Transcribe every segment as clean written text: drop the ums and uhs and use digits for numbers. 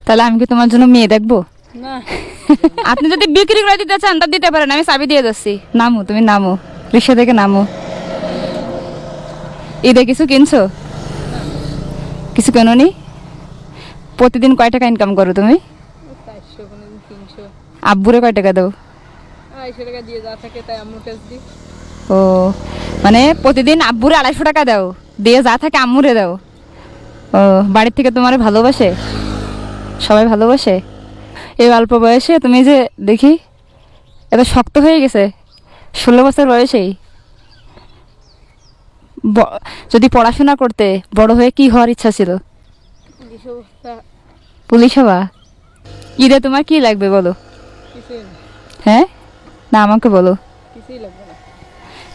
তাহলে আমি কি তোমার জন্য মেয়ে দেখবো? না আপনি যদি বিক্রি করে দিতে চান তা দিতে পারেন, আমি চাবি দিয়ে যাচ্ছি। নামো, তুমি নামো, রিক্সা থেকে নামো। ঈদে কিছু কিনছো? কিছু কেনোনি? প্রতিদিন কয় টাকা ইনকাম করো তুমি? 400 কোনোদিন 300 আব্বুরে কয় টাকা দাও? 250 টাকা দিয়ে যা থাকে তাই আম্মুর কাছে দিই। ও, মানে প্রতিদিন আব্বুরে 250 টাকা দাও, দিয়ে যা থাকে আম্মুরে দাও। ও, বাড়ির থেকে তোমারে ভালোবাসে? সবাই ভালোবাসে? এই অল্প বয়সে তুমি যে দেখি এত শক্ত হয়ে গেছে, 16 বছর বয়সেই। যদি পড়াশোনা করতে বড় হয়ে কি হওয়ার ইচ্ছা ছিল? পুলিশ অবস্থা পুলিশ হবা? ঈদে তোমার কি লাগবে বলো? কিছুই না, হ্যাঁ, না আমাকে বলো। কিছুই লাগবে না।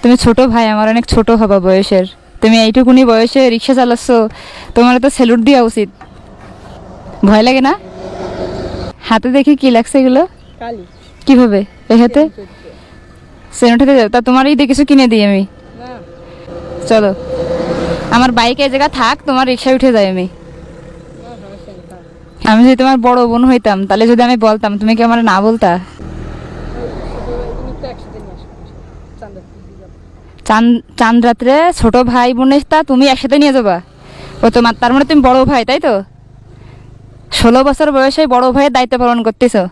তুমি ছোট ভাই, আমার অনেক ছোট হবা বয়সের, তুমি এইটুকুনি বয়সে রিক্সা চালাচ্ছ, তোমার তো স্যালুট দেওয়া উচিত। ভয় লাগে না? হাতে দেখি কি লাগছে এগুলো? কালি কিভাবে এই হাতে সেন উঠাতে যাও? তা তোমার ঈদে কিছু কিনে দিই আমি। না চলো, আমার বাইকে এই জায়গা থাক, তোমার রিক্সায় উঠে যাই আমি। না সমস্যা নেই, থাক। আমি যদি তোমার বড় বোন হইতাম তাহলে যদি আমি বলতাম, তুমি কি আমার না বলতা? তুমি তো একসাথে নিয়ে আসো, চান্দা দিয়ে যাবো। চাঁদ রাত্রে ছোট ভাই বোনের তা তুমি একসাথে নিয়ে যাবা? ও তোমার, তার মানে তুমি বড় ভাই, তাই তো? 16 বছর বয়সে বড় ভাইয়ের দায়িত্ব পালন করতেছো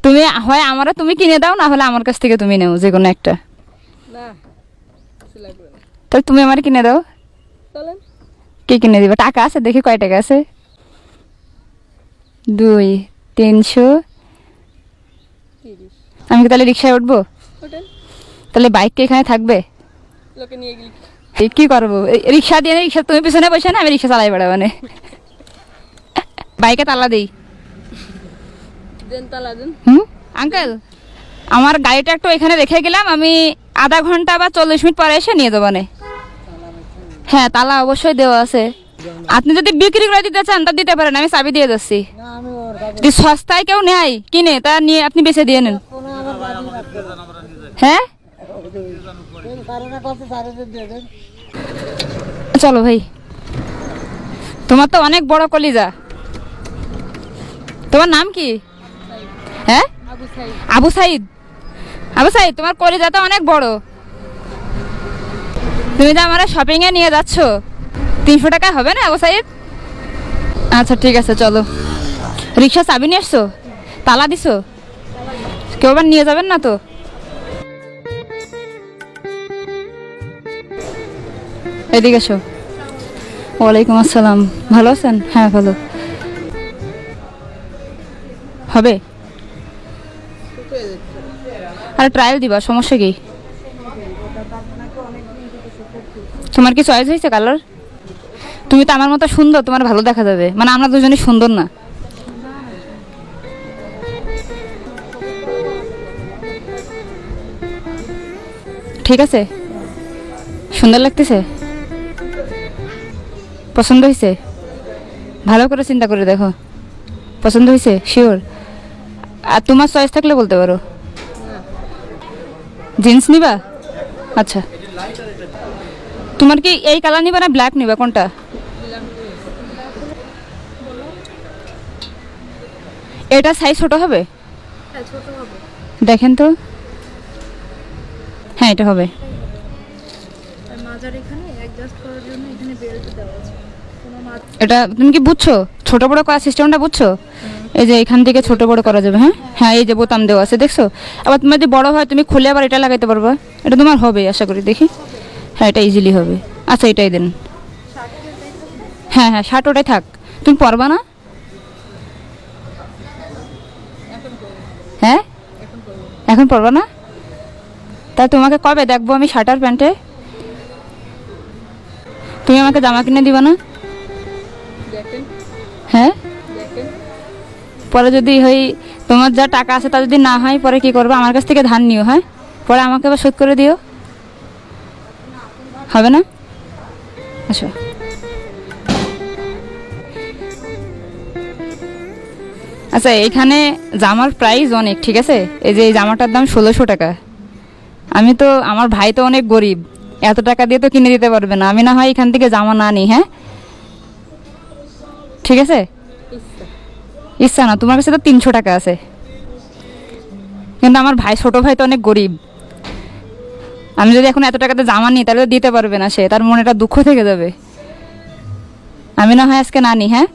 তুমি। হয় আমারও তুমি কিনে দাও, না হলে আমার কাছ থেকে তুমি নেও, যে কোনো একটা। না কিছু লাগবে না, তাহলে তুমি আমার কিনে দাও। চলেন। কি কিনে দিবা? টাকা আছে? দেখি কয় টাকা আছে। 2, 300। 30 আমি কি তাহলে রিক্সায় উঠবো? হোটেল তাহলে বাইক কি এখানে থাকবে? লোকে নিয়ে গেলি এই কি করবো? রিক্সা দিয়ে রিক্সা তুমি পিছনে বসে না, আমি রিক্সা চালাই বেড়া মানে। বাইকে তালা দিই। দেন, তালা দেন। আঙ্কেল, আমার গাড়িটা একটু এখানে রেখে গেলাম, আমি আধা ঘন্টা বা 40 মিনিট পরে এসে নিয়ে যাবো নে। হ্যাঁ, তালা অবশ্যই দেওয়া আছে। আপনি যদি বিক্রি করে দিতে চান তা দিতে পারেন, আমি চাবি দিয়ে যাচ্ছি। যদি সস্তায় কেউ নেয় কিনে, তা নিয়ে আপনি বেচে দিয়ে নেন। হ্যাঁ, চলো ভাই। তোমার তো অনেক বড় কলিজা। তোমার নাম কি? হ্যাঁ, আবু সাইদ। আবু সাইদ। আবু সাইদ, তোমার কলিজা তো অনেক বড়। তুমি যে আমার শপিং এ নিয়ে যাচ্ছ, 300 টাকা হবে না আবু সাইদ? আচ্ছা ঠিক আছে, চলো। রিক্সা চাবি নিয়ে আসছো? তালা দিছো? কেউ আবার নিয়ে যাবেন না তো? এদিকে এসো। ওয়ালাইকুম আসসালাম, ভালো আছেন? হ্যাঁ ভালো। হবে? আরে ট্রায়াল দিবা, সমস্যা কি? তোমার কি চয়েস হয়েছে কালার? তুমি তো আমার মতো সুন্দর, তোমার ভালো দেখা যাবে, মানে আমরা দুজনই সুন্দর না? ঠিক আছে, সুন্দর লাগতেছে? পছন্দ হয়েছে? ভালো করে চিন্তা করে দেখো, পছন্দ হয়েছে শিওর? আর তোমার চয়েস থাকলে বলতে পারো। জিন্স নিবা? আচ্ছা, তোমার কি এই কালার নিবা না ব্ল্যাক নিবা, কোনটা? এটা সাইজ ছোট হবে? হ্যাঁ ছোট হবে। দেখেন তো। হ্যাঁ, এটা হবে। আর মাজার এখানে অ্যাডজাস্ট করার জন্য এখানে বেল্ট দেওয়া আছে। কোনো মাছ এটা তুমি কি বুঝছো? ছোট বড় করার সিস্টেমটা বুঝছো? এই যে এখান থেকে ছোট বড় করা যাবে। হ্যাঁ হ্যাঁ, এই যে বোতাম দেওয়া আছে, দেখছো? আবার তোমার যদি বড় হয় তুমি খুলে আবার এটা লাগাইতে পারবা। এটা তোমার হবে আশা করি, দেখি। হ্যাঁ, এটা ইজিলি হবে। আচ্ছা, এটাই দেন। হ্যাঁ হ্যাঁ, শার্ট ওটাই থাক। তুমি পরবা না? হ্যাঁ, এখন পরবা না? তা তোমাকে কবে দেখবো আমি শার্ট আর প্যান্টে? তুমি আমাকে জামা কিনে দিবা না? দেখেন হ্যাঁ, দেখেন পরে যদি হয়, তোমার যা টাকা আছে তা যদি না হয়, পরে কি করবে? আমার কাছ থেকে ধার নিও, হ্যাঁ? পরে আমাকে আবার শোধ করে দিও, হবে না? আচ্ছা, আচ্ছা, এখানে জামার প্রাইস অনেক, ঠিক আছে? এই যে এই জামাটার দাম 1600 টাকা। আমি তো, আমার ভাই তো অনেক গরিব, এত টাকা দিয়ে তো কিনে দিতে পারবে না। আমি না হয় এখান থেকে জামা না নিই, হ্যাঁ? ঠিক আছে? ইচ্ছা ইচ্ছা না, তোমার কাছে তো 300 টাকা আছে, কিন্তু আমার ভাই, ছোট ভাই তো অনেক গরিব। আমি যদি এখন এত টাকাতে জামা নিই তাহলে তো দিতে পারবে না সে, তার মনে একটা দুঃখ থেকে যাবে। আমি না হয় আজকে না নিই, হ্যাঁ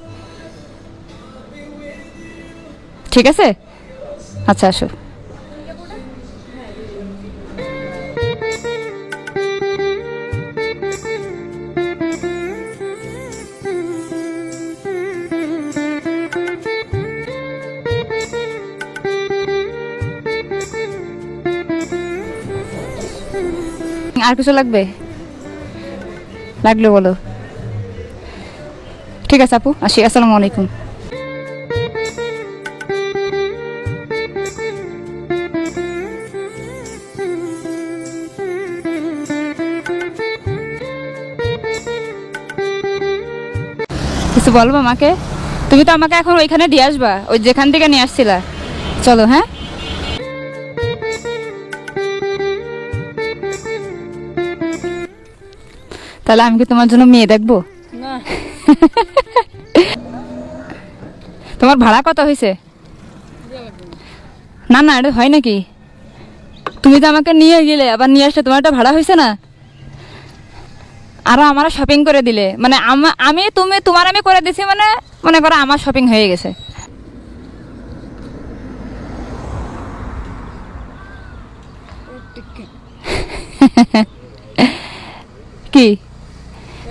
ঠিক আছে, আচ্ছা আসো। আর কিছু লাগবে? লাগলে বলো। ঠিক আছে আপু, আসি, আসসালামু আলাইকুম। কিছু বলবো আমাকে? তুমি তো আমাকে এখন ওইখানে দিয়ে আসবা, ওই যেখান থেকে নিয়ে আসছিলা। চলো, হ্যাঁ তাহলে আমি কি তোমার জন্য মেয়ে দেখবো? না, তোমার ভাড়া কত হয়েছে? না না, এটা হয় নাকি? তুমি তো আমাকে নিয়ে গেলে, আবার নিয়ে আসলে, তোমার একটা ভাড়া হয়েছে না? আরো আমার শপিং করে দিলে, মানে আমি তুমি তোমার আমি করে দিছি, মানে মনে করো আমার শপিং হয়ে গেছে। কি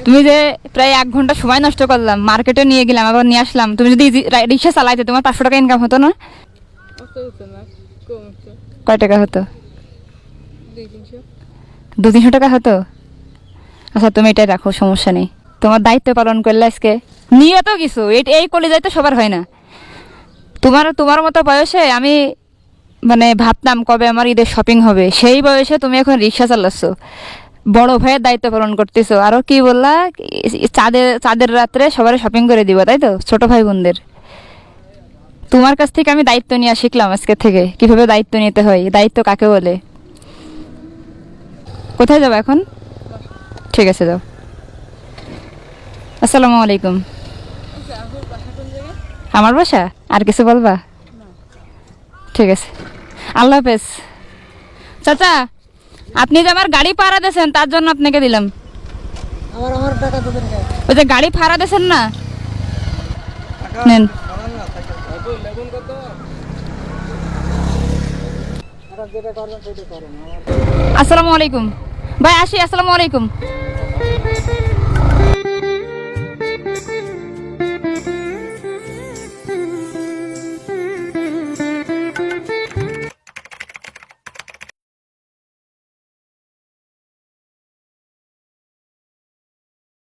তুমি যে প্রায় 1 ঘন্টা সময় নষ্ট করলাম, মার্কেটে নিয়ে গেলাম, আবার নিয়ে আসলাম, তুমি যদি রিক্সা চালাইতে তোমার 500 টাকা ইনকাম হতো না? কয় টাকা হতো? 200-300 টাকা হতো। আচ্ছা তুমি এটাই রাখো, সমস্যা নেই। তোমার দায়িত্ব পালন করলে আজকে নিয়ে তো কিছু, এই কলেজায় তো সবার হয় না। তোমার মতো বয়সে আমি মানে ভাবতাম কবে আমার ঈদের শপিং হবে, সেই বয়সে তুমি এখন রিক্সা চালাচ্ছ, বড় ভাইয়ের দায়িত্ব পালন করতেছো। আরো কি বললা, চাঁদের রাত্রে সবার শপিং করে দিব, তাই তো? ছোট ভাই বোনদের। তোমার কাছ থেকে আমি দায়িত্ব নিয়ে শিখলাম আজকে থেকে, কিভাবে দায়িত্ব নিতে হয়, দায়িত্ব কাকে বলে। কোথায় যাবো এখন? ঠিক আছে, যাও। আসসালামু আলাইকুম। আমার বাসা? আর কিছু বলবা? ঠিক আছে, আল্লাহ হাফেজ। চাচা, আপনি যে আমার গাড়ি ভাড়া দিয়েছেন তার জন্য আপনাকে দিলাম। আমার টাকা দেবেন কে? ওই যে গাড়ি ভাড়া দিয়েছেন না, নেন। যেটা করবেন সেটা করুন। আসসালামু আলাইকুম ভাই, আসি, আসসালামু আলাইকুম।